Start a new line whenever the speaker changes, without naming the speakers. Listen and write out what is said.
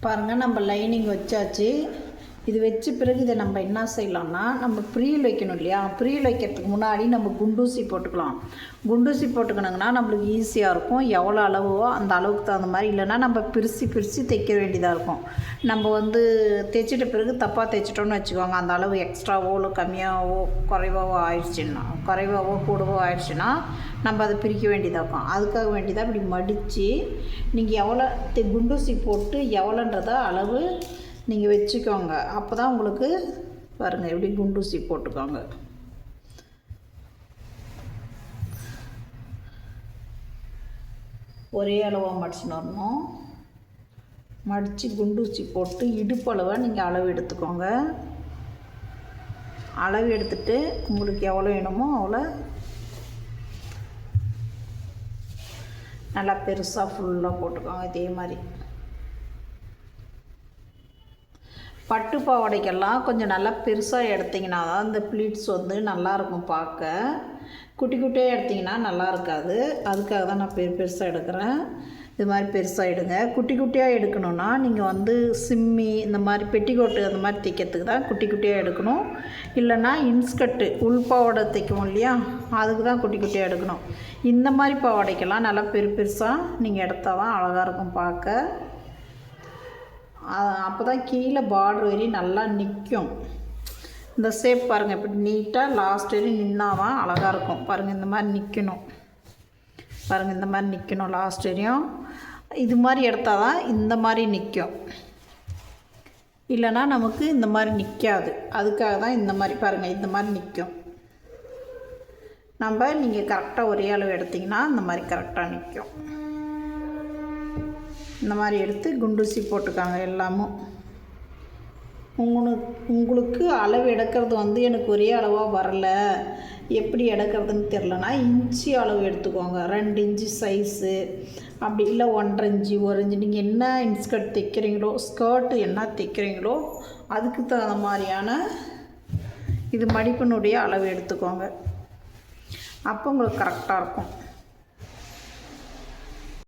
பாருங்கள், நம்ம லைனிங் வச்சாச்சு. இது வச்ச பிறகு இதை நம்ம என்ன செய்யலாம்னா, நம்ம ப்ரீல் வைக்கணும் இல்லையா? ப்ரீல் வைக்கிறதுக்கு முன்னாடி நம்ம குண்டூசி போட்டுக்கலாம். குண்டூசி போட்டுக்கணுங்கன்னா நம்மளுக்கு ஈஸியாக இருக்கும். எவ்வளோ அளவோ அந்த அளவுக்கு தகுந்த மாதிரி, இல்லைன்னா நம்ம பிரித்து தைக்க வேண்டியதாக இருக்கும். நம்ம தைச்சிட்ட பிறகு தப்பாக தைச்சிட்டோன்னு வச்சுக்கோங்க, அந்த அளவு எக்ஸ்ட்ராவோ இல்லை கம்மியாகவோ குறைவாவோ கூடவோ ஆயிடுச்சுன்னா நம்ம அதை பிரிக்க வேண்டியதாக இருக்கும். அதுக்காக வேண்டியதாக இப்படி மடித்து நீங்கள் எவ்வளோ குண்டூசி போட்டு எவ்வளோன்றத அளவு நீங்கள் வச்சுக்கோங்க. அப்போ தான் உங்களுக்கு பாருங்கள் எப்படி குண்டூசி போட்டுக்கோங்க. ஒரே அளவாக மடிச்சுன்னு வரணும். மடித்து குண்டூசி போட்டு இடுப்பளவை நீங்கள் அளவு எடுத்துக்கோங்க. அளவு எடுத்துட்டு உங்களுக்கு எவ்வளோ வேணுமோ அவ்வளோ நல்லா பெருசாக ஃபுல்லாக போட்டுக்கோங்க. இதே மாதிரி பட்டு பாவாடைக்கெல்லாம் கொஞ்சம் நல்லா பெருசாக எடுத்திங்கன்னா தான் இந்த ப்ளீட்ஸ் நல்லாயிருக்கும் பார்க்க. குட்டி குட்டியாக எடுத்திங்கன்னா நல்லா இருக்காது. அதுக்காக தான் நான் பெருசாக எடுக்கிறேன். இது மாதிரி பெருசாக எடுங்க. குட்டி குட்டியாக எடுக்கணுன்னா நீங்கள் சிம்மி இந்த மாதிரி பெட்டிக்கோட்டு அந்த மாதிரி தைக்கிறதுக்கு தான் குட்டி குட்டியாக எடுக்கணும். இல்லைன்னா இன்ஸ்கர்ட்டு உள்பாவாடை தைக்குவோம் இல்லையா, அதுக்கு தான் குட்டி குட்டியாக எடுக்கணும். இந்த மாதிரி பாவாடைக்கெல்லாம் நல்லா பெருசாக நீங்கள் எடுத்தால் தான் அழகாக இருக்கும் பார்க்க. அப்போ தான் கீழே பார்டர் வரையும் நல்லா நிற்கும். இந்த ஷேப் பாருங்கள், இப்படி நீட்டாக லாஸ்ட் வரையும் நின்னால் தான் அழகாக இருக்கும். பாருங்கள், இந்த மாதிரி நிற்கணும். பாருங்கள், இந்த மாதிரி நிற்கணும் லாஸ்ட் வரையும். இது மாதிரி எடுத்தால் தான் இந்த மாதிரி நிற்கும். இல்லைன்னா நமக்கு இந்த மாதிரி நிற்காது. அதுக்காக தான் இந்த மாதிரி பாருங்கள், இந்த மாதிரி நிற்கும். நீங்கள் கரெக்டாக ஒரே அளவு எடுத்திங்கன்னா இந்த மாதிரி கரெக்டாக நிற்கும். இந்த மாதிரி எடுத்து குண்டூசி போட்டுக்காங்க எல்லாமும். உங்களுக்கு அளவு எடுக்கிறது எனக்கு ஒரே அளவாக வரலை, எப்படி எடுக்கிறதுன்னு தெரிலனா இன்ச்சு அளவு எடுத்துக்கோங்க. 2 இன்ச்சு சைஸு, அப்படி இல்லை 1.5 இன்ச்சு 1 இன்ச்சு. நீங்கள் என்ன இன்ஸ்கர்ட் தைக்கிறீங்களோ, ஸ்கர்ட்டு என்ன தைக்கிறீங்களோ அதுக்கு தகுந்த மாதிரியான இது மடிப்பினுடைய அளவு எடுத்துக்கோங்க. அப்போ உங்களுக்கு கரெக்டாக இருக்கும்.